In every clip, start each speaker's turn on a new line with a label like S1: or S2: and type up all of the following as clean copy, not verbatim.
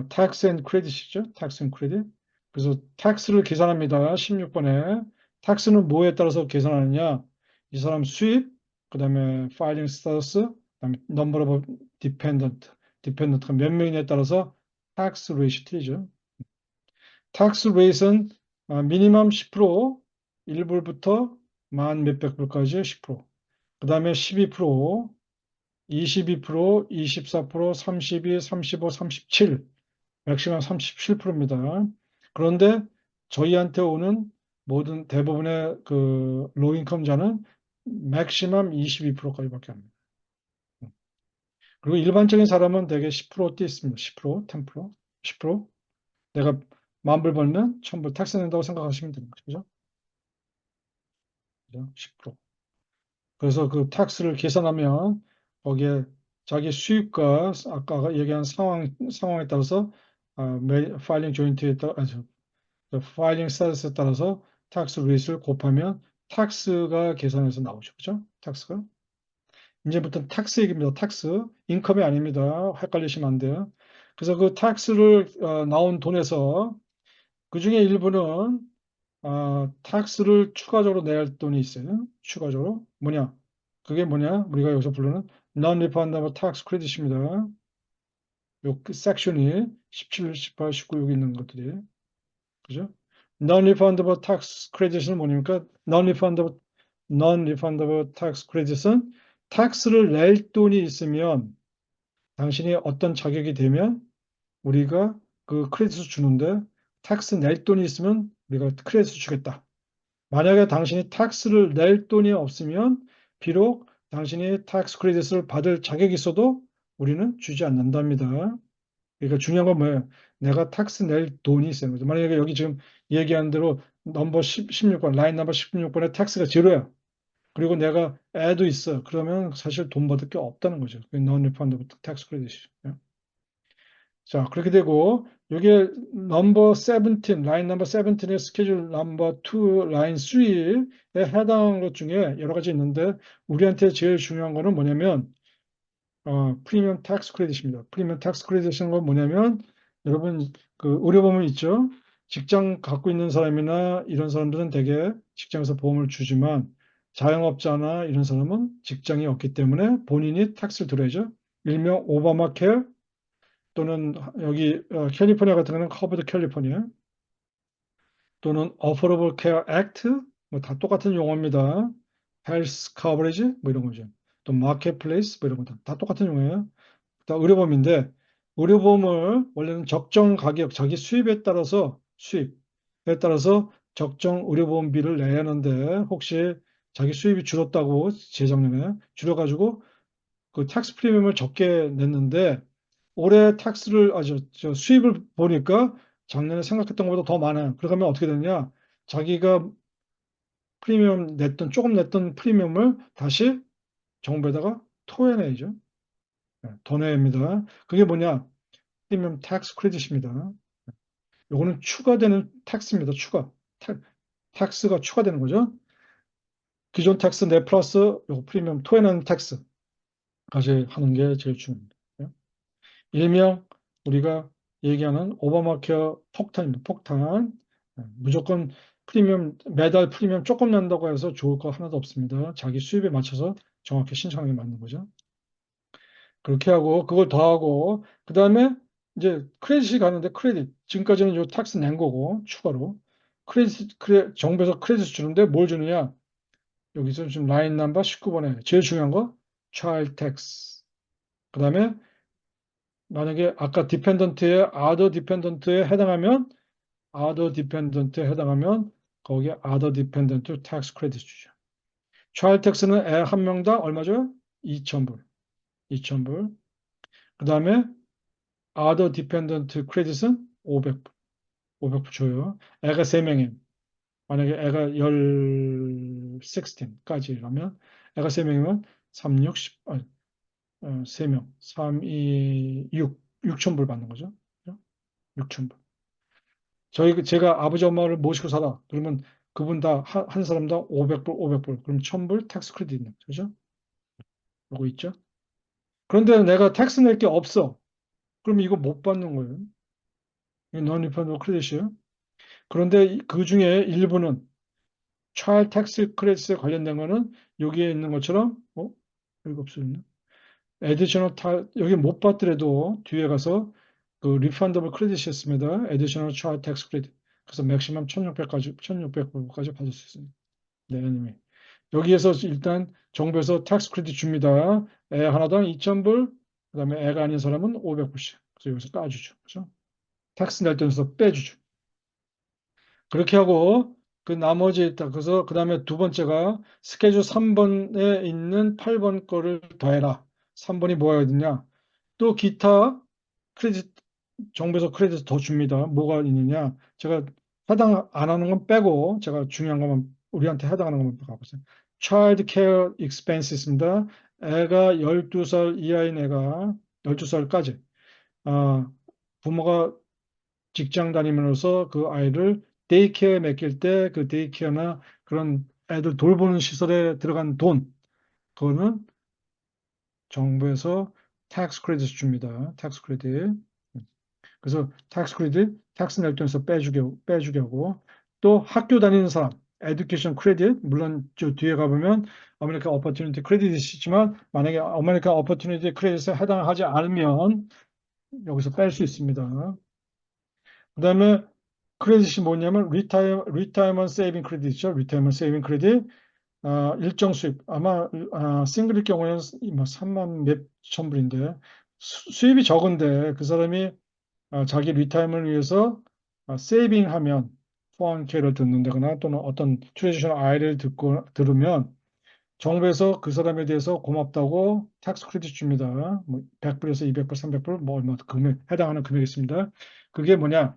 S1: tax and credit이죠. tax and credit. 그래서 tax를 계산합니다. 16번에. tax는 뭐에 따라서 계산하느냐? 이 사람 수입, 그 다음에 filing status, 그 다음에 number of dependent가 몇 명이냐에 따라서 tax rate이 틀리죠. tax rate은 미니멈 10%, 1불부터 만 몇백 불까지 10%. 그 다음에 12%, 22%, 24%, 32, 35, 37, 맥시멈 37%입니다. 그런데 저희한테 오는 모든 대부분의 그 로인컴자는 맥시멈 22%까지밖에 안 합니다. 그리고 일반적인 사람은 대개 10%대 있습니다. 10%, 10%, 10%. 내가 만 불 벌면 1000불 텍스 낸다고 생각하시면 됩니다. 그죠? 10%. 그래서 그 텍스를 계산하면 거기에 자기 수입과 아까 얘기한 상황에 따라서 파일링 조인트에 따라 파일링 스타트스에 따라서 텍스 레이트를 곱하면 텍스가 계산해서 나오죠. 그죠? 텍스가. 이제부터 텍스 얘기입니다. 텍스. 인컴이 아닙니다. 헷갈리시면 안 돼요. 그래서 그 텍스를 나온 돈에서 그중에 일부는 텍스를 추가적으로 낼 돈이 있어요. 추가적으로. 뭐냐? 그게 뭐냐? 우리가 여기서 부르는 non-refundable tax credit입니다. 요 섹션이 17, 18, 19 여기 있는 것들이. 그죠? non-refundable tax credit은 뭐니까 non-refundable tax credit은 텍스를 낼 돈이 있으면 당신이 어떤 자격이 되면 우리가 그 크레딧을 주는데 텍스 낼 돈이 있으면 우리가 크레딧을 주겠다. 만약에 당신이 텍스를 낼 돈이 없으면 비록 당신이 텍스 크레딧을 받을 자격이 있어도 우리는 주지 않는답니다. 그러니까 중요한 건 뭐예요? 내가 텍스 낼 돈이 있어야 거죠. 만약에 여기 지금 얘기한 대로 넘버 16번, 라인 넘버 16번에 텍스가 제로야. 그리고 내가 애도 있어. 그러면 사실 돈 받을 게 없다는 거죠. 그게 non-refundable tax credit이죠. 자, 그렇게 되고 이게 넘버 17, 라인 넘버 17의 스케줄 넘버 2, 라인 3에 해당하는 것 중에 여러 가지 있는데 우리한테 제일 중요한 거는 뭐냐면 프리미엄 텍스 크레딧입니다. 프리미엄 텍스 크레딧은 건 뭐냐면 여러분 그 의료보험 있죠? 직장 갖고 있는 사람이나 이런 사람들은 대개 직장에서 보험을 주지만 자영업자나 이런 사람은 직장이 없기 때문에 본인이 텍스를 들어야죠. 일명 오바마 케어 또는 여기 캘리포니아 같은 경우는 커버드 캘리포니아 또는 어포러블 케어 액트 뭐 다 똑같은 용어입니다. 헬스 커버리지 뭐 이런 거죠. 또 마켓플레이스 뭐 이런 거 다 똑같은 용어예요. 다 의료보험인데 의료보험을 원래는 적정 가격 자기 수입에 따라서 적정 의료보험비를 내야 하는데 혹시 자기 수입이 줄었다고 재작년에 줄여가지고 그 텍스 프리미엄을 적게 냈는데 올해 텍스를 저 수입을 보니까 작년에 생각했던 것보다 더 많아요. 그러면 어떻게 되냐? 자기가 프리미엄 냈던 조금 냈던 프리미엄을 다시 정부에다가 토해내야죠. 네, 더 내야 합니다. 그게 뭐냐? 프리미엄 텍스 크레딧입니다. 요거는 추가되는 텍스입니다. 텍스가 추가되는 거죠. 기존 텍스 내 플러스 요거 프리미엄 토해내는 텍스까지 하는 게 제일 중요합니다. 일명 우리가 얘기하는 오바마 케어 폭탄입니다. 폭탄. 무조건 매달 프리미엄 조금 낸다고 해서 좋을 거 하나도 없습니다. 자기 수입에 맞춰서 정확히 신청하는 게 맞는 거죠. 그렇게 하고, 그걸 더하고, 그 다음에 이제 크레딧이 가는데 지금까지는 요 텍스 낸 거고, 추가로. 정부에서 크레딧 주는데 뭘 주느냐? 여기서 지금 라인 넘버 19번에 제일 중요한 거, child tax. 그 다음에 만약에 아까 디펜던트에 other dependent에 해당하면 거기에 other dependent tax credit 주죠. child tax는 애 한 명당 얼마죠? 2,000불. 2,000불. 그 다음에 other dependent credit은 500불. 500불 줘요. 애가 3명이에요. 만약에 애가 16까지라면 애가 3명이면 3, 6, 10, 3명. 3, 2, 6. 6,000불 받는 거죠. 6,000불. 제가 아버지 엄마를 모시고 살아. 그러면 그분 다 한 사람당 500불, 500불. 그럼 1,000불 텍스 크레딧 있는 거죠. 그죠? 요거 있죠. 그런데 내가 텍스 낼 게 없어. 그럼 이거 못 받는 거예요. non-refundable 크레딧이에요. 그런데 그 중에 일부는 child tax credit에 관련된 거는 여기에 있는 것처럼, 여기 없어졌네. additional 여기 못 봤더라도 뒤에 가서 그 refundable credit이 있습니다. additional child tax credit. 그래서 맥시멈 1,600불까지 받을 수 있습니다. 네, 아니면 여기에서 일단 정부에서 텍스 크레딧 줍니다. 애 하나당 2,000불, 그다음에 애가 아닌 사람은 500불씩. 그래서 여기서 까주죠. 그죠? 텍스 낼 때에서 빼주죠. 그렇게 하고 그 나머지 있다. 그래서 그다음에 두 번째가 스케줄 3번에 있는 8번 거를 더해라. 3번이 뭐가 있느냐? 또 기타 크레딧 정부에서 크레딧 더 줍니다. 뭐가 있느냐? 제가 해당 안 하는 건 빼고 제가 중요한 것만 우리한테 해당하는 것만 가보세요. Child Care Expenses입니다. 애가 12살 이하인 애가 12살까지 부모가 직장 다니면서 그 아이를 데이케어에 맡길 때 그 데이케어나 그런 애들 돌보는 시설에 들어간 돈 그거는 정부에서 텍스 크레딧 줍니다. 텍스 크레딧. 그래서 텍스 크레딧, 텍스 낼 돈에서 빼주게 하고 또 학교 다니는 사람, 에듀케이션 크레딧 물론 저 뒤에 가보면 아메리칸 어퍼튜니티 크레딧이 있지만 만약에 아메리칸 어퍼튜니티 크레딧에 해당하지 않으면 여기서 뺄 수 있습니다. 그다음에 크레딧이 뭐냐면 리타이먼트 세이빙 크레딧이죠. 리타이먼트 세이빙 크레딧 일정 수입 아마 싱글일 경우에는 뭐 3만 몇천 불인데 수입이 적은데 그 사람이 자기 리타이먼을 위해서 세이빙하면 401k를 듣는다거나 또는 어떤 트레디셔널 아이를 들으면 정부에서 그 사람에 대해서 고맙다고 텍스 크레딧 줍니다. 뭐 100불에서 200불, 300불 뭐 얼마 해당하는 금액이 있습니다. 그게 뭐냐?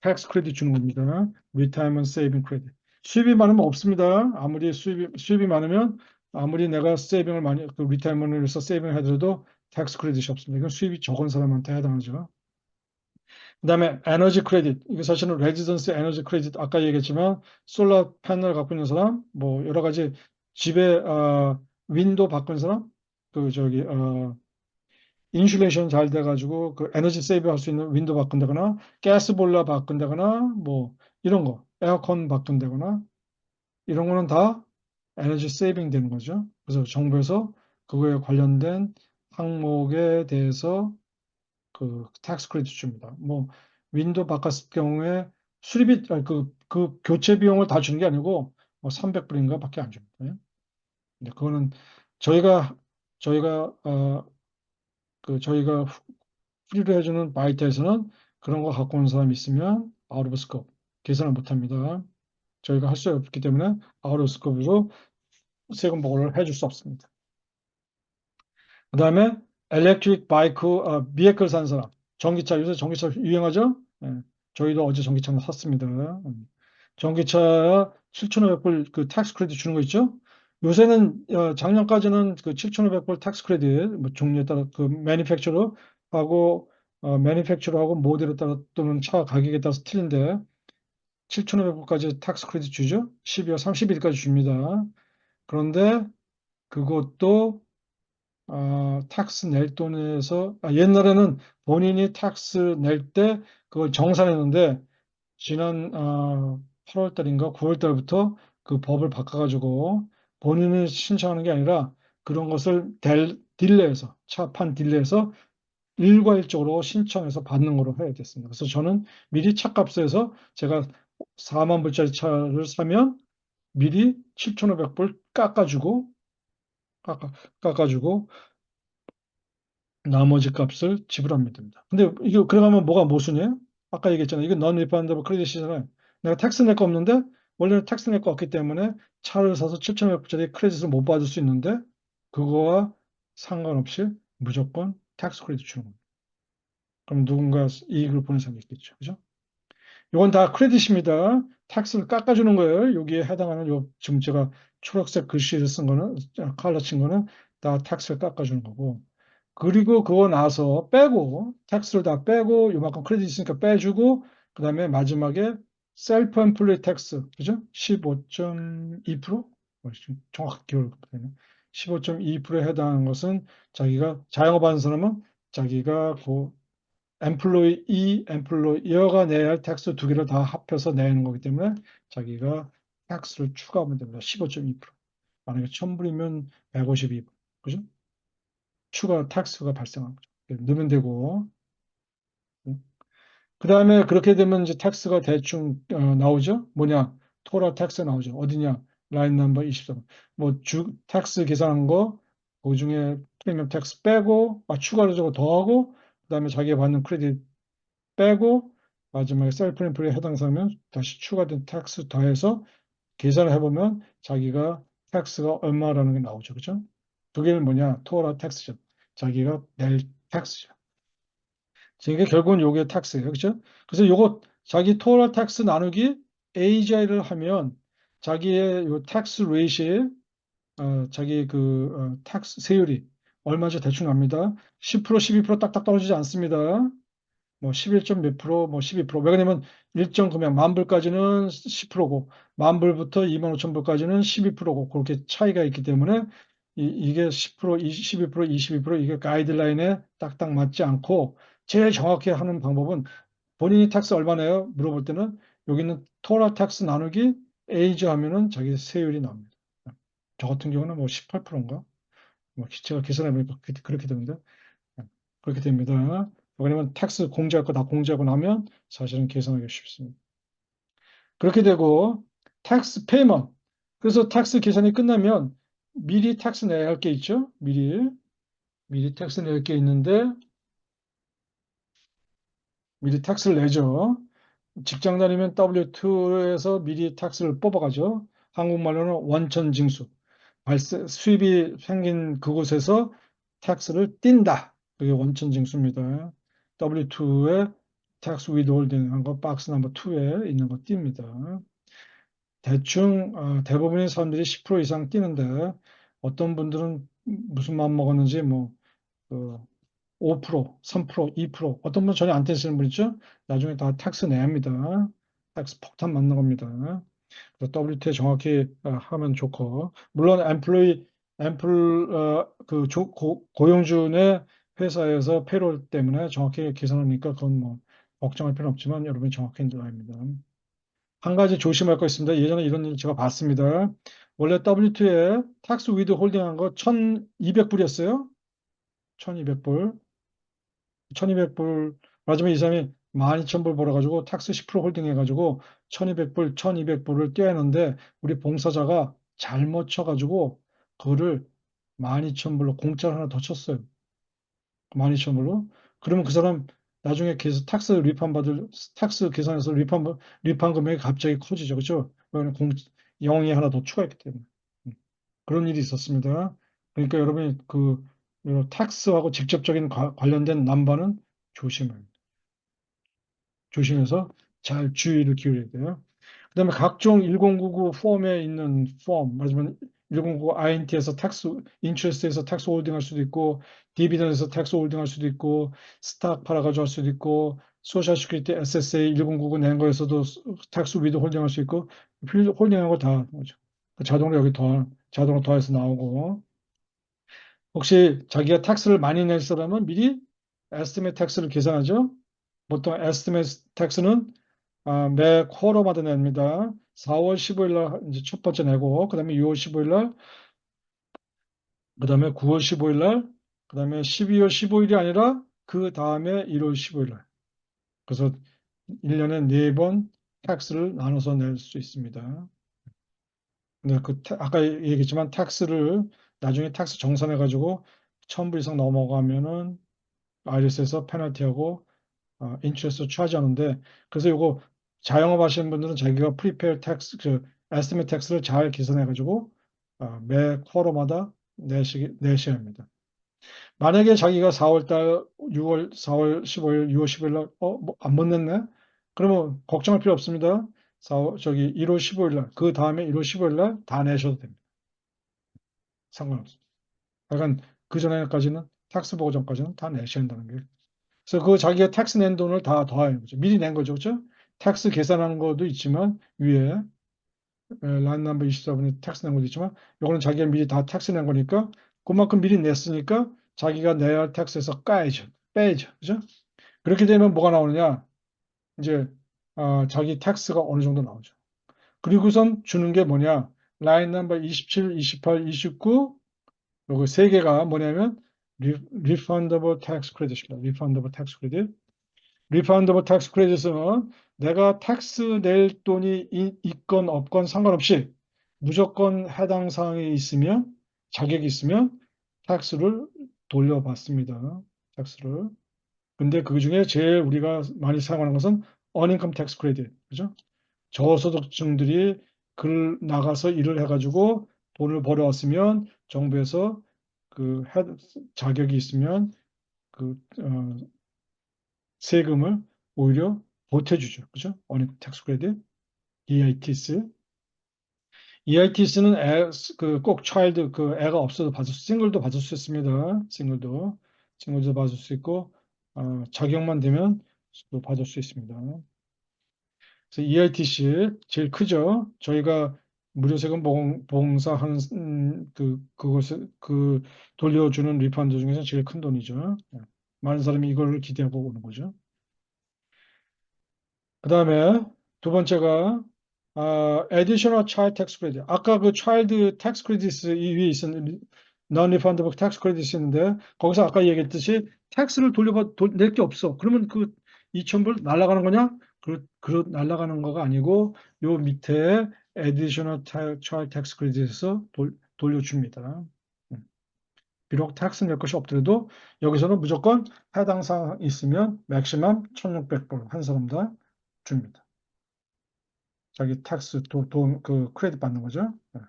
S1: 텍스 크레딧 주는 겁니다. 리타이먼트 세이빙 크레딧. 수입이 많으면 없습니다. 아무리 수입이 많으면 아무리 내가 세이빙을 많이 그 리타이먼을 위해서 세이빙을 하더라도 텍스 크레딧이 없습니다. 이건 수입이 적은 사람한테 해당하죠. 그다음에 에너지 크레딧. 이게 사실은 레지던스 에너지 크레딧 아까 얘기했지만 솔라 패널 갖고 있는 사람, 뭐 여러 가지 집에 윈도 바꾼 사람, 그 저기 인슐레이션 잘 돼가지고 그 에너지 세이브 할 수 있는 윈도 바꾼다거나 가스 볼러 바꾼다거나 뭐 이런 거 에어컨 바꾼다거나 이런 거는 다 에너지 세이빙 되는 거죠. 그래서 정부에서 그거에 관련된 항목에 대해서 그 텍스 크레딧 줍니다. 뭐 윈도 바꿨을 경우에 수리비 그 교체 비용을 다 주는 게 아니고 뭐 300불인가 밖에 안 줍니다. 근데 그거는 저희가 저희가 저희가 프리로 해주는 바이트에서는 그런 거 갖고 온 사람이 있으면 아웃 오브 스코프 계산을 못 합니다. 저희가 할 수 없기 때문에 아웃 오브 스코프로 세금 보고를 해줄 수 없습니다. 그 다음에 엘렉트릭 바이크, 비에클 산 사람. 전기차, 요새 전기차 유행하죠? 예, 저희도 어제 전기차 하나 샀습니다. 전기차 7,500불 그 텍스 크레딧 주는 거 있죠? 요새는 작년까지는 그 7,500불 텍스 크레딧 뭐 종류에 따라 그 매니팩처러하고 모델에 따라 또는 차 가격에 따라서 틀린데 7,500불까지 텍스 크레딧 주죠? 12월 30일까지 줍니다. 그런데 그것도 텍스 낼 돈에서 옛날에는 본인이 텍스 낼 때 그걸 정산했는데 지난 8월 달인가 9월 달부터 그 법을 바꿔가지고 본인이 신청하는 게 아니라 그런 것을 딜레해서 차판 딜레해서 일괄적으로 신청해서 받는 거로 해야 됐습니다. 그래서 저는 미리 차값에서 제가 4만 불짜리 차를 사면 미리 7,500불 깎아주고 나머지 값을 지불하면 됩니다. 근데 이게 그러면 뭐가 모순이에요? 아까 얘기했잖아요. 이건 non-refundable 크레딧이잖아요. 내가 텍스 낼 거 없는데 원래는 텍스 낼 거 없기 때문에 차를 사서 7,500불짜리 크레딧을 못 받을 수 있는데 그거와 상관없이 무조건 텍스 크레딧 주는 겁니다. 그럼 누군가 이익을 보는 사람이 있겠죠. 그죠? 이건 다 크레딧입니다. 텍스를 깎아주는 거예요. 여기에 해당하는 지금 제가 초록색 글씨를 쓴 거는 칼라 친 거는 다 텍스를 깎아주는 거고 그리고 그거 나서 빼고 텍스를 다 빼고 요만큼 크레딧 있으니까 빼주고 그다음에 마지막에 셀프 엠플로이 텍스 그죠? 15.2%? 정확히 기억을 못하네. 15.2%에 해당하는 것은 자기가 자영업하는 사람은 자기가 그 employer가 내야 할 텍스 두 개를 다 합해서 내는 거기 때문에 자기가 텍스를 추가하면 됩니다. 15.2%. 만약에 1000불이면 152불. 그죠? 추가 텍스가 발생한 거죠. 넣으면 되고. 그 다음에 그렇게 되면 이제 텍스가 대충 나오죠? 뭐냐? 토라 텍스 나오죠. 어디냐? 라인 넘버 23. 뭐 텍스 계산한 거, 그 중에 프리미엄 텍스 빼고, 추가로 저거 더하고, 그 다음에 자기가 받는 크레딧 빼고, 마지막에 셀프 인플레이 해당 사면 다시 추가된 텍스 더해서 계산을 해보면 자기가 텍스가 얼마라는 게 나오죠. 그죠? 그게 뭐냐? 토라 텍스죠. 자기가 낼 텍스죠. 이게 결국은 요게 텍스예요. 그죠? 그래서 요거 자기 토탈 텍스 나누기 AGI를 하면 자기의 요 텍스 레이시에 자기 그 텍스 세율이 얼마죠? 대충 압니다. 10%, 12% 딱딱 떨어지지 않습니다. 뭐 11점 몇 프로, 뭐 12%. 왜냐면 일정 금액 만 불까지는 10%고 만 불부터 2만 5천 불까지는 12%고 그렇게 차이가 있기 때문에 이게 10%, 12%, 22% 이게 가이드라인에 딱딱 맞지 않고 제일 정확히 하는 방법은 본인이 텍스 얼마 내요? 물어볼 때는 여기는 토탈 텍스 나누기 에이지 하면은 자기 세율이 나옵니다. 저 같은 경우는 뭐 18%인가? 뭐 제가 계산해보니까 그렇게 됩니다. 그렇게 됩니다. 왜냐면 텍스 공제할 거 다 공제하고 나면 사실은 계산하기 쉽습니다. 그렇게 되고 텍스 페이먼트. 그래서 텍스 계산이 끝나면 미리 텍스 내야 할 게 있죠. 미리 텍스 낼 게 있는데 미리 텍스를 내죠. 직장 다니면 W2에서 미리 텍스를 뽑아가죠. 한국말로는 원천징수. 수입이 생긴 그곳에서 텍스를 띈다. 그게 원천징수입니다. W2에 텍스 위드홀딩 한 거 박스 넘버 2에 있는 거 띱니다. 대충 대부분의 사람들이 10% 이상 띄는데 어떤 분들은 무슨 마음 먹었는지 뭐 5%, 3%, 2% 어떤 분은 전혀 안 떼시는 분 있죠? 나중에 다 텍스 내야 합니다. 텍스 폭탄 맞는 겁니다. 그래서 WT에 정확히 하면 좋고 물론 고용주 의 회사에서 페롤 때문에 정확히 계산하니까 그건 뭐 걱정할 필요는 없지만 여러분이 정확히 들어야 합니다. 한 가지 조심할 거 있습니다. 예전에 이런 일 제가 봤습니다. 원래 W2에 텍스 위드 홀딩한 거 1,200불이었어요. 1,200불. 1,200불 맞으면 이 사람이 12,000불 벌어가지고 텍스 10% 홀딩 해가지고 1,200불, 1,200불을 떼었는데 우리 봉사자가 잘못 쳐가지고 그거를 12,000불로 공짜로 하나 더 쳤어요. 12,000불로. 그러면 그 사람 나중에 계속 텍스 계산해서 리판 금액이 갑자기 커지죠. 그렇죠? 왜냐면 0이 하나 더 추가했기 때문에. 음. 그런 일이 있었습니다. 그러니까 여러분이 이런 텍스하고 직접적인 관련된 남바는 조심해야 돼요. 조심해서 잘 주의를 기울여야 돼요. 그다음에 각종 1099 폼에 있는 말하자면 1099 INT에서 인트레스트에서 텍스 홀딩 할 수도 있고, 디비던에서 텍스 홀딩 할 수도 있고, 스탁 팔아가지고 할 수도 있고, 소셜 시큐리티 SSA 1099 낸 거에서도 텍스 위드 홀딩 할 수 있고, 홀딩한 거 다 자동으로 여기 자동으로 더해서 나오고, 혹시 자기가 텍스를 많이 낼 사람은 미리 에스티메이트 텍스를 계산하죠. 보통 에스티메이트 텍스는 매 쿼터마다 냅니다. 4월 15일 날 이제 첫 번째 내고, 그 다음에 6월 15일 날, 그 다음에 9월 15일 날, 그 다음에 12월 15일이 아니라 그 다음에 1월 15일 날. 그래서 1년에 4번 텍스를 나눠서 낼 수 있습니다. 근데 아까 얘기했지만 텍스를 나중에 텍스 정산해가지고 1,000불 이상 넘어가면은 IRS에서 페널티하고 인트레스트 차지하는데 그래서 요거 자영업 하시는 분들은 자기가 프리페어 텍스 에스티메이트 텍스를 잘 계산해 가지고 매 쿼터마다 내셔야 합니다. 만약에 자기가 4월 달 4월 15일 6월 15일 날뭐안 냈네. 그러면 걱정할 필요 없습니다. 1월 15일 날 그 다음에 1월 15일 날 다 내셔도 됩니다. 상관없습니다. 약간 그 전에까지는 텍스 보고 전까지는 다 내셔야 한다는 게 그래서 그 자기가 텍스 낸 돈을 다 더하는 거죠. 미리 낸 거죠. 그렇죠? 텍스 계산하는 것도 있지만 위에 라인 넘버 24번에 텍스 낸 것도 있지만 이거는 자기가 미리 다 텍스 낸 거니까 그만큼 미리 냈으니까 자기가 내야 할 텍스에서 빼야죠. 그죠? 그렇게 되면 뭐가 나오느냐? 이제 자기 텍스가 어느 정도 나오죠. 그리고선 주는 게 뭐냐? 라인 넘버 27, 28, 29 요거 세 개가 뭐냐면 refundable tax credit입니다. refundable tax credit. refundable tax credit은 내가 텍스 낼 돈이 있건 없건 상관없이 무조건 해당 사항이 있으면 자격이 있으면 텍스를 돌려받습니다. 텍스를. 근데 그 중에 제일 우리가 많이 사용하는 것은 어닝컴 텍스 크레딧. 그죠? 저소득층들이 글 나가서 일을 해가지고 돈을 벌어왔으면 정부에서 그 자격이 있으면 그 세금을 오히려 보태주죠. 그죠? 어닝 텍스 크레딧, EITS. EITS는 그꼭 차일드 그 애가 없어도 싱글도 받을 수 있습니다. 싱글도 받을 수 있고 자격만 되면 또 받을 수 있습니다. 그래서 EITC 제일 크죠. 저희가 무료세금 봉사하는 그것을 돌려주는 리펀드 중에서 제일 큰 돈이죠. 많은 사람이 이걸 기대하고 오는 거죠. 그 다음에 두 번째가 additional child tax credit. 아까 그 child tax credits 이 위에 있었는 non-refundable tax credits 있는데 거기서 아까 얘기했듯이 텍스를 낼 게 없어. 그러면 그 2,000불 날아가는 거냐? 날아가는 거가 아니고 요 밑에 additional child tax credit에서 돌려줍니다. 비록 텍스 낼 것이 없더라도 여기서는 무조건 해당 사항 있으면 맥시멈 1,600불 한 사람당 줍니다. 자기 텍스 그 크레딧 받는 거죠. 네.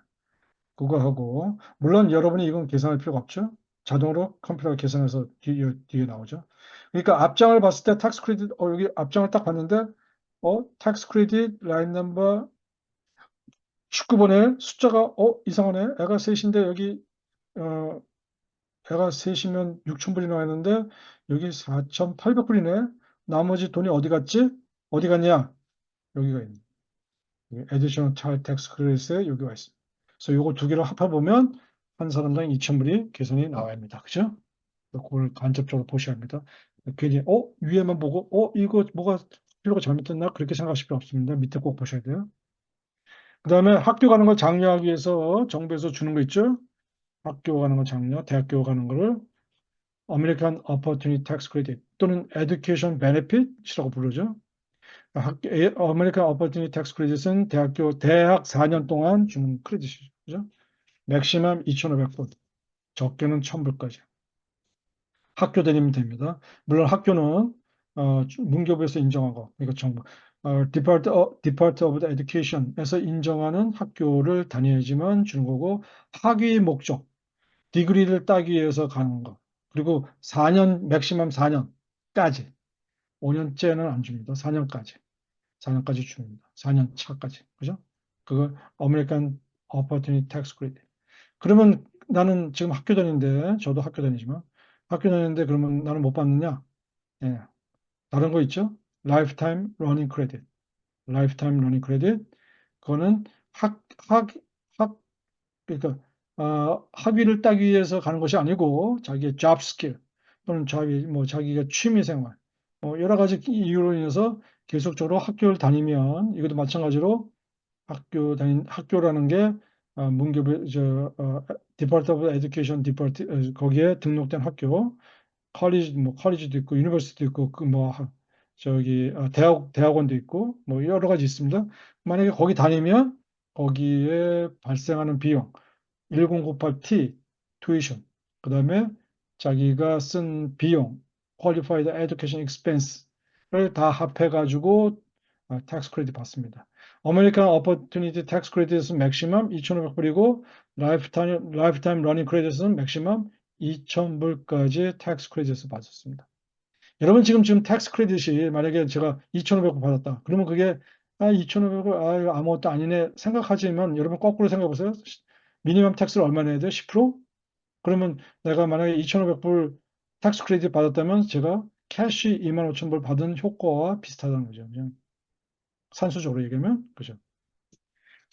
S1: 그거 하고 물론 여러분이 이건 계산할 필요가 없죠. 자동으로 컴퓨터가 계산해서 뒤에 나오죠. 그러니까 앞장을 봤을 때 텍스 크레딧 여기 앞장을 딱 봤는데 텍스 크레딧 라인 넘버 19번에 숫자가 이상하네. 애가 셋인데 여기 어, 애가 셋이면 6,000불이 나와 있는데 여기 4,800불이네. 나머지 돈이 어디 갔지? 어디 갔냐? 여기가 있네. 에디셔널 텍스 크레딧에 여기가 있습니다. 그래서 요거 두 개를 합해보면 한 사람당 2,000불이 계산이 나와야 합니다. 그죠? 그걸 간접적으로 보셔야 합니다. 괜히 위에만 보고 이거 뭐가 필요가 잘못됐나 그렇게 생각하실 필요 없습니다. 밑에 꼭 보셔야 돼요. 그 다음에 학교 가는 걸 장려하기 위해서 정부에서 주는 거 있죠? 학교 가는 거 장려, 대학교 가는 거를 American Opportunity Tax Credit 또는 Education Benefit이라고 부르죠. 아메리칸 어퍼튜니티 텍스 크레딧은 대학 4년 동안 주는 크레딧이죠. 그죠? 맥시멈 2,500불, 적게는 1,000불까지. 학교 다니면 됩니다. 물론 학교는 문교부에서 인정한 거, 그러니까 정부, Department of Education에서 인정하는 학교를 다녀야지만 주는 거고 학위 목적, 디그리를 따기 위해서 가는 거. 그리고 4년, 맥시멈 4년까지, 5년째는 안 줍니다. 4년까지. 4년까지 줍니다. 4년 차까지. 그죠? 그걸 아메리칸 어퍼튜니티 텍스 크레딧. 그러면 나는 지금 학교 다니는데, 저도 학교 다니지만, 학교 다니는데 그러면 나는 못 받느냐? 예. 다른 거 있죠? 라이프타임 러닝 크레딧. 라이프타임 러닝 크레딧. 그거는 학, 학, 그러니까, 학위를 따기 위해서 가는 것이 아니고, 자기의 잡 스킬, 또는 자기가 취미 생활, 여러 가지 이유로 인해서 계속적으로 학교를 다니면, 이것도 마찬가지로 학교라는 게 문교부 디파트 오브 에듀케이션 디파트 거기에 등록된 학교 컬리지도 있고 유니버시티도 있고 저기 대학원도 있고 뭐 여러 가지 있습니다. 만약에 거기 다니면 거기에 발생하는 비용 1098T tuition 그다음에 자기가 쓴 비용 qualified education expense를 다 합해 가지고 텍스 크레딧 받습니다. 아메리칸 어퍼튜니티 텍스 크레딧은 맥시멈 2,500불이고 라이프타임 러닝 크레딧은 맥시멈 2,000불까지 텍스 크레딧을 받았습니다. 여러분 지금 텍스 크레딧이 만약에 제가 2,500불 받았다. 그러면 그게 2,500불 이거 아무것도 아니네 생각하지만 여러분 거꾸로 생각해 보세요. 미니멈 텍스를 얼마 내야 돼요? 10%? 그러면 내가 만약에 2,500불 텍스 크레딧 받았다면 제가 캐시 25,000불 받은 효과와 비슷하다는 거죠. 그냥 산수적으로 얘기하면 그죠.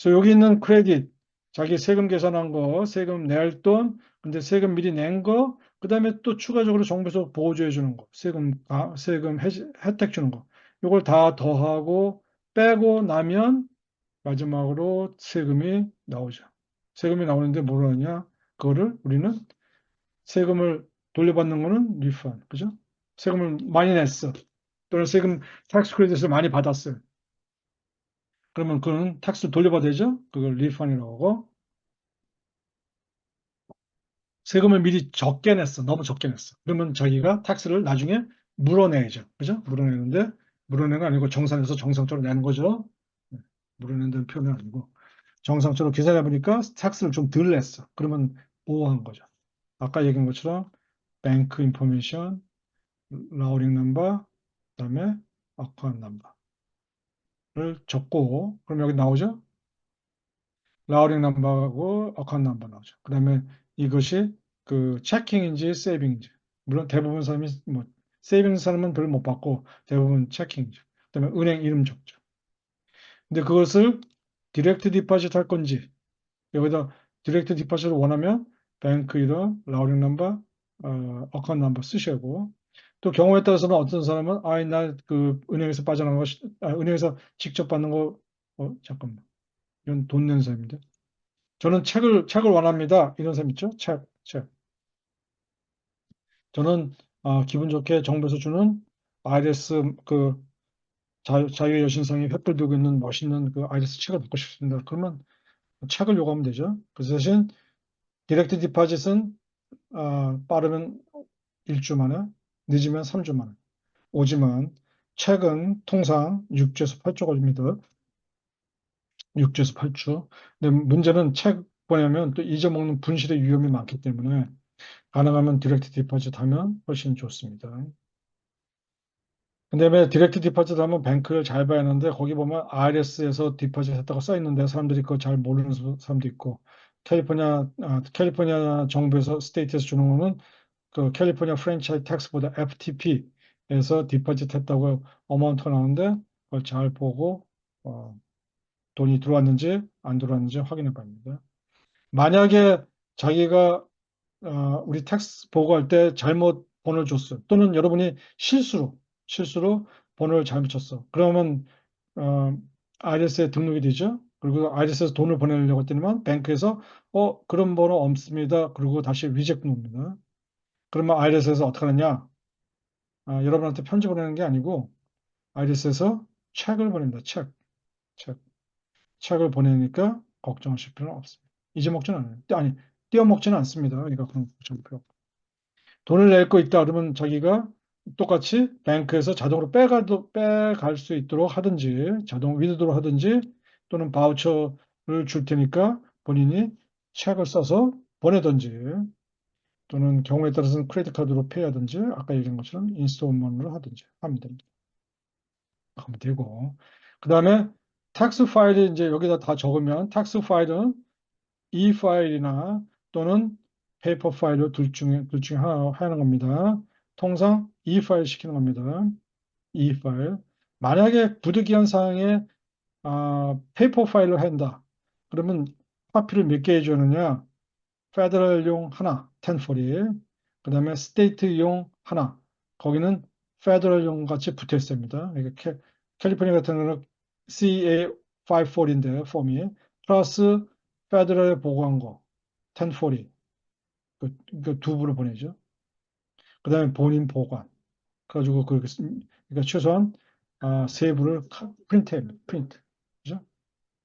S1: 그래서 여기 있는 크레딧 자기 세금 계산한 거, 세금 낼 돈, 근데 세금 미리 낸 거, 그 다음에 또 추가적으로 정부에서 보조해 주는 거, 세금 혜택 주는 거, 이걸 다 더하고 빼고 나면 마지막으로 세금이 나오죠. 세금이 나오는데 뭘 하냐? 그거를 우리는 세금을 돌려받는 거는 리펀, 그죠? 세금을 많이 냈어. 또는 세금 텍스 크레딧을 많이 받았어요. 그러면 그는 텍스를 돌려받아야죠. 그걸 리펀이라고 하고 세금을 미리 적게 냈어. 너무 적게 냈어. 그러면 자기가 텍스를 나중에 물어내야죠. 그죠? 물어내는데 물어내는 거 아니고 정산해서 정상적으로 내는 거죠. 네, 물어낸다는 표현은 아니고 정상적으로 계산해 보니까 텍스를 좀 덜 냈어. 그러면 보호한 거죠. 아까 얘기한 것처럼 뱅크 인포메이션, 라우링 넘버, 그다음에 어카운트 넘버를 적고 그럼 여기 나오죠? 라우링 넘버하고 어카운트 넘버 나오죠. 그다음에 이것이 그 체킹인지 세이빙인지 물론 대부분 사람이 뭐 세이빙 사람은 별 못 받고 대부분 체킹이죠. 그다음에 은행 이름 적죠. 근데 그것을 디렉트 디파짓 할 건지 여기다 디렉트 디파짓을 원하면 뱅크 이름, 라우링 넘버, 어카운트 넘버 쓰시고 또 경우에 따라서는 어떤 사람은 아이 나그 은행에서 빠져나간 거 은행에서 직접 받는 거 잠깐만 이건 돈 내는 사람인데 저는 책을 원합니다 이런 사람 있죠 책 저는 기분 좋게 정부에서 주는 IRS 그 자유의 여신상이 횃불 들고 있는 멋있는 그 IRS 책을 받고 싶습니다 그러면 책을 요구하면 되죠 그 대신 디렉트 디파짓은 빠르면 1주 만에, 늦으면 3주 만에 오지만 책은 통상 6주에서 8주 걸립니다. 6주에서 8주. 근데 문제는 책 보내면 또 잊어먹는 분실의 위험이 많기 때문에 가능하면 디렉트 디파짓 하면 훨씬 좋습니다. 근데 왜 디렉트 디파짓 하면 뱅크를 잘 봐야 하는데 거기 보면 IRS에서 디파짓 했다고 써 있는데 사람들이 그거 잘 모르는 사람도 있고 캘리포니아 정부에서 스테이트에서 주는 거는 그 캘리포니아 프랜차이즈 텍스보다 FTP에서 디파짓 했다고 어마운트가 나오는데 그걸 잘 보고 돈이 들어왔는지 안 들어왔는지 확인해 봐야 합니다. 만약에 자기가 우리 텍스 보고할 때 잘못 번호를 줬어. 또는 여러분이 실수로 번호를 잘못 쳤어. 그러면 어, IRS에 등록이 되죠. 그리고 IRS에서 돈을 보내려고 했더니만 뱅크에서 그런 번호 없습니다. 그리고 다시 리젝트 옵니다. 그러면 IRS에서 어떻게 하느냐? 여러분한테 편지 보내는 게 아니고 IRS에서 책을 보냅니다. 책. 책을 보내니까 걱정하실 필요는 없습니다. 잊어먹지는 않아요. 아니, 띄어먹지는 않습니다. 그러니까 그런 걱정 필요 없고. 돈을 낼 거 있다 그러면 자기가 똑같이 뱅크에서 자동으로 빼갈 수 있도록 하든지 자동 위드드로 하든지 또는 바우처를 줄 테니까 본인이 책을 써서 보내든지 또는 경우에 따라서는 크레딧 카드로 페이하든지 아까 얘기한 것처럼 인스톨먼트로 하든지 하면 됩니다. 하면 되고 그 다음에 텍스 파일이 이제 여기다 다 적으면 텍스 파일은 E 파일이나 또는 페이퍼 파일로 둘 중에 하나 하는 겁니다. 통상 E 파일 시키는 겁니다. E 파일. 만약에 부득이한 사항에 페이퍼 파일로 한다. 그러면 파피를 몇 개 해주느냐? 페더럴용 하나, 1040. 그 다음에 스테이트용 하나. 거기는 페더럴용 같이 붙어 있습니다. 그러니까 캘리포니아 같은 경우는 CA540인데 폼이 플러스 페더럴에 보고한 거 1040. 그 두 부를 보내죠. 그 다음에 본인 보관. 그래가지고 그러니까 최소한 세 부를 프린트해 프린트. 그죠?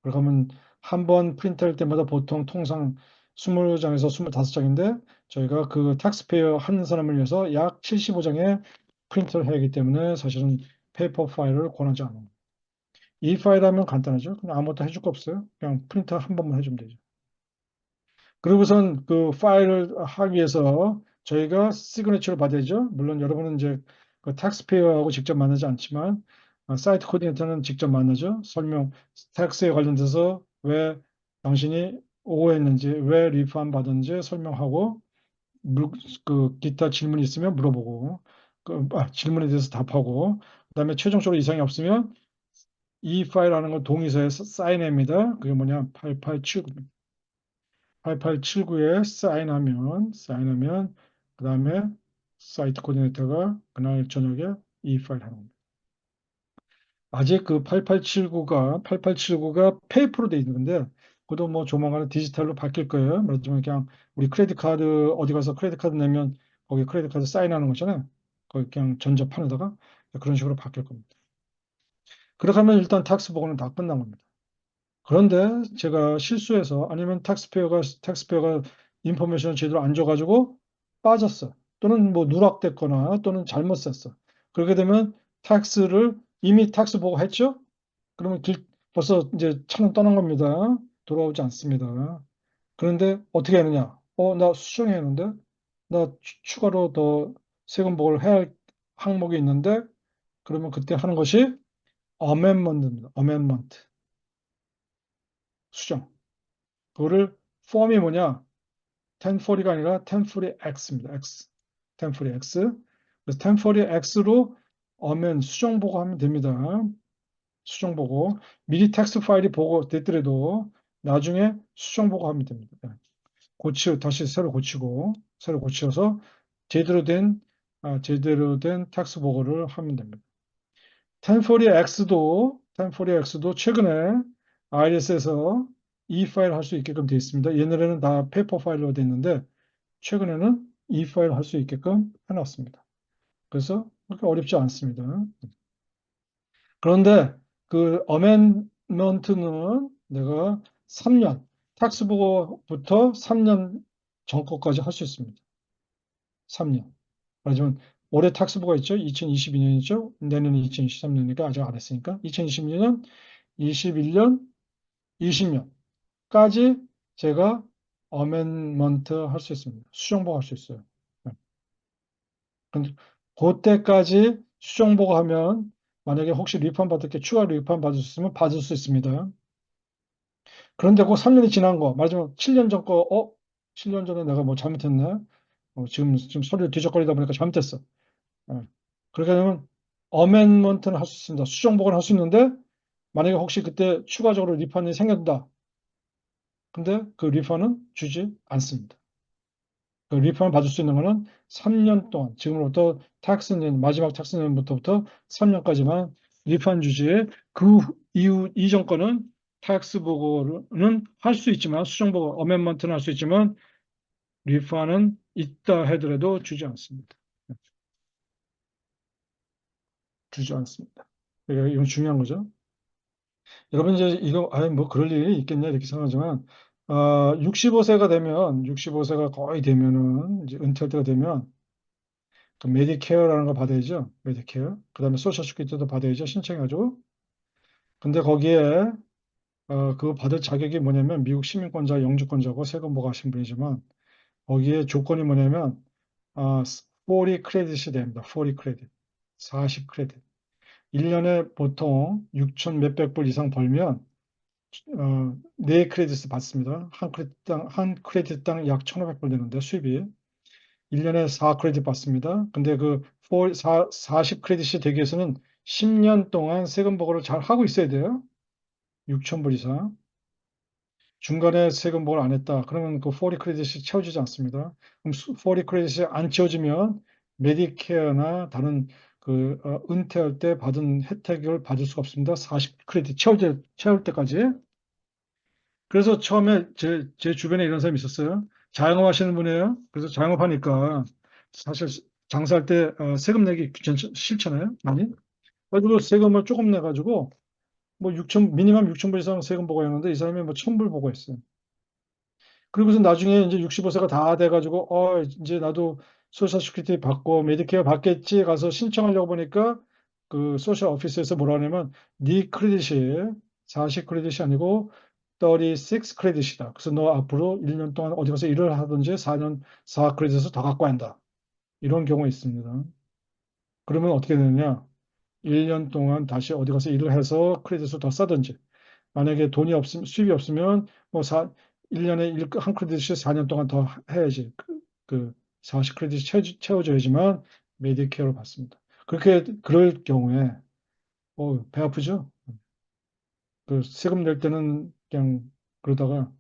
S1: 그러면 한 번 프린트할 때마다 보통 통상 20장에서 25장인데 저희가 그 텍스페이어 한 사람을 위해서 약 75장의 프린트를 해야 하기 때문에 사실은 페이퍼 파일을 권하지 않아요. 이 파일 하면 간단하죠. 그냥 아무것도 해줄 거 없어요. 그냥 프린트 한 번만 해주면 되죠. 그리고선 그 파일을 하기 위해서 저희가 시그니처를 받아야죠. 물론 여러분은 이제 그 텍스페이어하고 직접 만나지 않지만 사이트 코디네이터는 직접 만나죠. 텍스에 관련돼서 왜 당신이 오해했는지, 왜 리프안 받았는지 설명하고 그 기타 질문이 있으면 물어보고 질문에 대해서 답하고 그다음에 최종적으로 이상이 없으면 이 파일 하는 건 동의서에 사인합니다. 그게 뭐냐 8879. 8879에 사인하면 그 다음에 사이트 코디네이터가 그날 저녁에 이 파일 하는 겁니다. 아직 그 8879가 페이퍼로 돼 있는 건데, 그것도 뭐 조만간에 디지털로 바뀔 거예요. 말하자면 그냥 우리 크레딧 카드 어디 가서 크레딧 카드 내면 거기 크레딧 카드 사인하는 거잖아요. 거기 그냥 전자판에다가 그런 식으로 바뀔 겁니다. 그렇게 하면 일단 탁스 보고는 다 끝난 겁니다. 그런데 제가 실수해서 아니면 탁스페어가 인포메이션을 제대로 안 줘가지고 빠졌어. 또는 뭐 누락됐거나 또는 잘못 썼어. 그렇게 되면 탁스를 이미 탁스 보고 했죠? 그러면 벌써 이제 차는 떠난 겁니다. 돌아오지 않습니다. 그런데 어떻게 하느냐? 나 수정해야 하는데? 나 추가로 더 세금 보고를 해야 할 항목이 있는데? 그러면 그때 하는 것이 어멘먼트입니다. 어멘먼트. 수정. 그거를 폼이 뭐냐? 1040가 아니라 1040X입니다. X. 1040X. 그래서 1040X로 어멘 수정 보고하면 됩니다. 수정 보고 미리 텍스트 파일이 보고 됐더라도 나중에 수정 보고하면 됩니다. 다시 새로 고쳐서 제대로 된 텍스트 보고를 하면 됩니다. 1040X도 최근에 IRS에서 E 파일 할 수 있게끔 되어 있습니다. 옛날에는 다 페이퍼 파일로 되어 있는데 최근에는 E 파일 할 수 있게끔 해놨습니다. 그래서 그렇게 어렵지 않습니다. 그런데 그 어멘먼트는 내가 3년, 텍스 보고부터 3년 전 거까지 할 수 있습니다. 3년. 하지만 올해 텍스 보고가 있죠? 2022년이죠? 내년은 2023년이니까 아직 안 했으니까 2022년, 21년, 20년까지 제가 어멘먼트 할 수 있습니다. 수정보고 할 수 있어요. 네. 근데 그때까지 수정보고 하면 만약에 혹시 리펀 받을 게 추가 리펀 받을 수 있으면 받을 수 있습니다. 그런데 그 3년이 지난 거, 말하자면 7년 전 거, 7년 전에 내가 뭐 잘못했네. 지금 서류 뒤적거리다 보니까 잘못했어. 어. 그렇게 되면 어멘먼트는 할 수 있습니다. 수정복은 할 수 있는데 만약에 혹시 그때 추가적으로 리펀이 생긴다. 근데 그 리펀은 주지 않습니다. 그 리펀을 받을 수 있는 거는 3년 동안, 지금부터 마지막 탁스년부터 3년까지만 리펀 주지, 그 이후, 이전 거는 탁스 보고는 할 수 있지만, 수정 보고, 어멘먼트는 할 수 있지만, 리펀은 있다 하더라도 주지 않습니다. 주지 않습니다. 그러니까 이건 중요한 거죠. 여러분 이제 이거, 뭐 그럴 일이 있겠냐 이렇게 생각하지만, 65세가 거의 되면은, 이제 은퇴할 때가 되면, 그 메디케어라는 거 받아야죠. 메디케어. 그다음에 소셜 시큐리티도 받아야죠. 신청해가지고. 근데 거기에 그거 받을 자격이 뭐냐면 미국 시민권자, 영주권자고 세금 부과하신 분이지만 거기에 조건이 뭐냐면 40 크레딧이 됩니다. 40 크레딧. 40 크레딧. 1년에 보통 6천 몇백 불 이상 벌면 4 크레딧을 받습니다. 한 크레딧당 약 1,500불 되는데 수입이. 1년에 4 크레딧 받습니다. 근데 그 40 크레딧이 되기 위해서는 10년 동안 세금 보고를 잘 하고 있어야 돼요. 6,000불 이상. 중간에 세금 보고를 안 했다. 그러면 그 40 크레딧이 채워지지 않습니다. 그럼 40 크레딧이 안 채워지면 메디케어나 다른 은퇴할 때 받은 혜택을 받을 수가 없습니다. 40 크레딧 채울 때까지. 그래서 처음에 제 주변에 이런 사람이 있었어요. 자영업 하시는 분이에요. 그래서 자영업하니까 사실 장사할 때 세금 내기 싫잖아요. 많이. 그래도 세금을 조금 내가지고 뭐 미니멈 6천 불 이상 세금 보고했는데 이 사람이 뭐 1,000불 보고했어요. 그리고서 나중에 이제 65세가 다 돼가지고 이제 나도 소셜 시큐리티 받고 메디케어 받겠지 가서 신청하려고 보니까 그 소셜 오피스에서 뭐라 하냐면 네 크레딧이 40 크레딧이 아니고 36 크레딧이다. 그래서 너 앞으로 1년 동안 어디 가서 일을 하든지 4년 4 크레딧을 더 갖고 한다. 이런 경우가 있습니다. 그러면 어떻게 되느냐? 1년 동안 다시 어디 가서 일을 해서 크레딧을 더 쌓든지 만약에 수입이 없으면 뭐 1년에 한 크레딧이 4년 동안 더 해야지. 40 크레딧이 채워져야지만 메디케어를 받습니다. 그럴 경우에, 배 아프죠? 그 세금 낼 때는 그냥 그러다가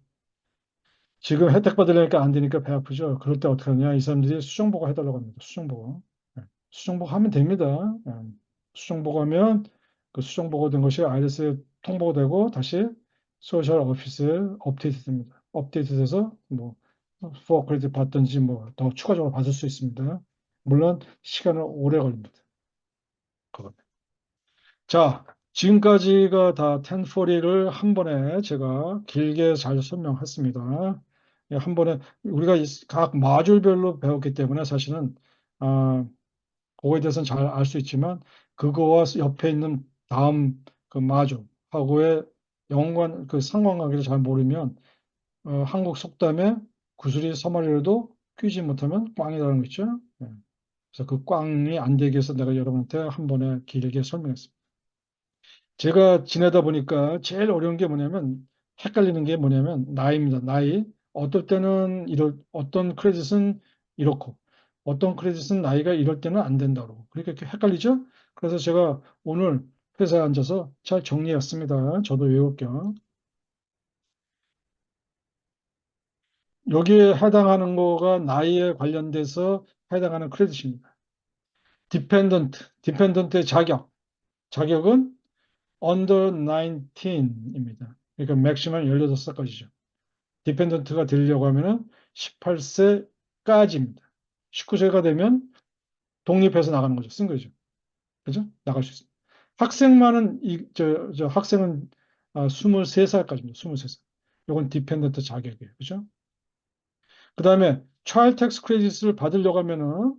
S1: 지금 혜택 받으려니까 안 되니까 배 아프죠. 그럴 때 어떻게 하냐? 이 사람들이 수정보고 해달라고 합니다. 수정보고. 예. 수정보고 하면 됩니다. 예. 수정보고 하면 그 수정보고 된 것이 IRS에 통보가 되고 다시 소셜 오피스에 업데이트 됩니다. 업데이트 돼서 뭐, 포 크레딧 받든지 뭐 더 추가적으로 받을 수 있습니다. 물론 시간은 오래 걸립니다. 그건. 자, 지금까지가 다 1040를 한 번에 제가 길게 잘 설명했습니다. 예, 한 번에 우리가 각 마줄별로 배웠기 때문에 사실은 그거에 대해서는 잘 알 수 있지만 그거와 옆에 있는 다음 그 마줄하고의 연관 그 상관관계를 잘 모르면 한국 속담에 구슬이 서말이라도 뀌지 못하면 꽝이라는 거 있죠. 예. 그래서 그 꽝이 안 되기 위해서 내가 여러분한테 한 번에 길게 설명했습니다. 제가 지내다 보니까 제일 어려운 게 뭐냐면 헷갈리는 게 뭐냐면 나이입니다. 나이. 어떨 때는 어떤 크레딧은 이렇고 어떤 크레딧은 나이가 이럴 때는 안 된다고. 그러니까 이렇게 헷갈리죠? 그래서 제가 오늘 회사에 앉아서 잘 정리했습니다. 저도 외울 겸. 여기에 해당하는 거가 나이에 관련돼서 해당하는 크레딧입니다. 디펜던트의 자격. 자격은 under 19입니다. 그러니까 맥시멈 18살까지죠. 디펜던트가 되려고 하면은 18세까지입니다. 19세가 되면 독립해서 나가는 거죠. 쓴 거죠. 그죠? 나갈 수 있습니다. 학생만은 학생은 23살까지입니다. 23살. 이건 디펜던트 자격이에요. 그죠? 그다음에 child tax credit를 받으려고 하면은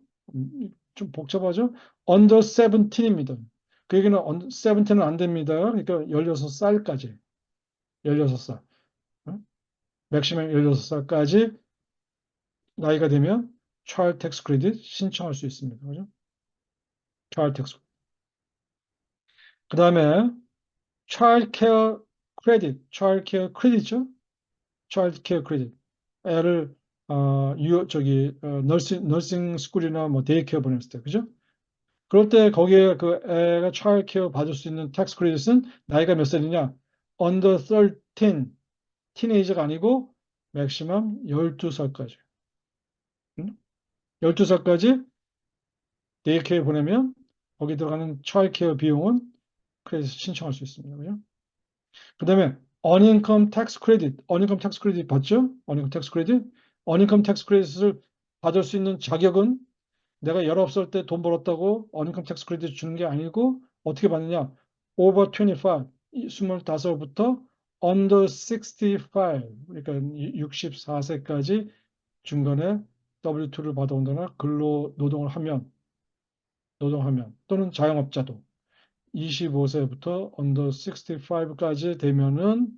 S1: 좀 복잡하죠? under 17입니다. 그 얘기는 under 17은 안 됩니다. 그러니까 16살까지. 16살. 맥시멈 16살까지 나이가 되면 child tax credit 신청할 수 있습니다. 그죠? child tax. 그다음에 child care credit, child care credit죠? child care credit. 애를 너싱 스쿨이나 뭐 데이케어 보냈을 때, 그죠? 그럴 때 거기에 그 애가 child care 받을 수 있는 tax credit은 나이가 몇 살이냐? under 13, 티네이저가 아니고 맥시멈 12살까지. 12살까지 데이케어 보내면 거기 들어가는 차일드케어 비용은 크레딧 신청할 수 있습니다. 그죠? 그다음에 어닝컴 텍스 크레딧, 어닝컴 텍스 크레딧 받죠? 어닝컴 텍스 크레딧, 어닝컴 텍스 크레딧을 받을 수 있는 자격은 내가 19살 때 돈 벌었다고 어닝컴 텍스 크레딧 주는 게 아니고 어떻게 받느냐? over 25, 25부터 under 65, 그러니까 64세까지 중간에 W2를 받아온다거나 근로 노동하면 또는 자영업자도 25세부터 under 65까지 되면은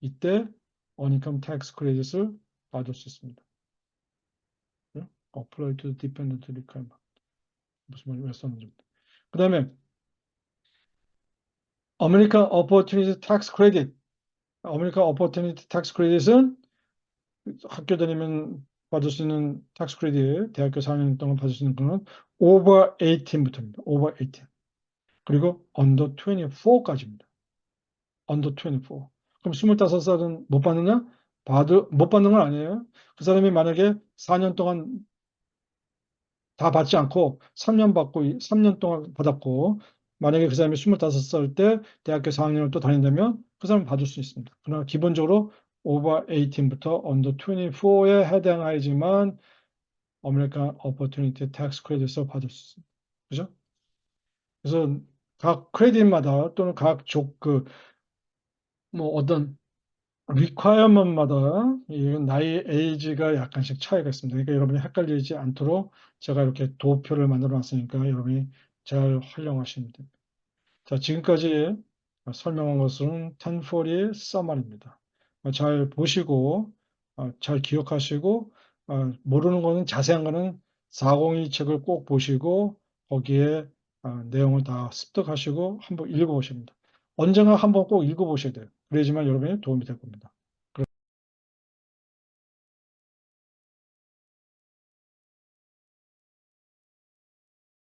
S1: 이때 어닝컴 텍스 크레딧을 받을 수 있습니다. apply to dependent requirement. 무슨 말이 왜 썼는지. 그다음에 American Opportunity Tax Credit. American Opportunity Tax Credit은 학교 다니면 받을 수 있는 텍스 크레딧, 대학교 4년 동안 받을 수 있는 거는 over 18부터입니다. over 18. 그리고 under 24까지입니다. under 24. 그럼 25살은 못 받느냐? 못 받는 건 아니에요. 그 사람이 만약에 4년 동안 다 받지 않고 3년 받고 3년 동안 받았고 만약에 그 사람이 25살 때 대학교 4학년을 또 다닌다면 그 사람은 받을 수 있습니다. 그러나 기본적으로 over 18부터 under 24에 해당하지만 American Opportunity Tax Credit을 받을 수 있습니다. 그죠? 그래서 각 크레딧마다 또는 각 뭐 어떤 리퀘어먼트마다 이 나이 에이지가 약간씩 차이가 있습니다. 그러니까 여러분이 헷갈리지 않도록 제가 이렇게 도표를 만들어 놨으니까 여러분이 잘 활용하시면 됩니다. 자, 지금까지 설명한 것은 1040의 서머리입니다. 잘 보시고 잘 기억하시고 모르는 거는 자세한 거는 402 책을 꼭 보시고 거기에 내용을 다 습득하시고 한번 읽어보십니다. 언젠가 한번 꼭 읽어보셔야 돼요. 그래야지만 여러분이 도움이 될 겁니다.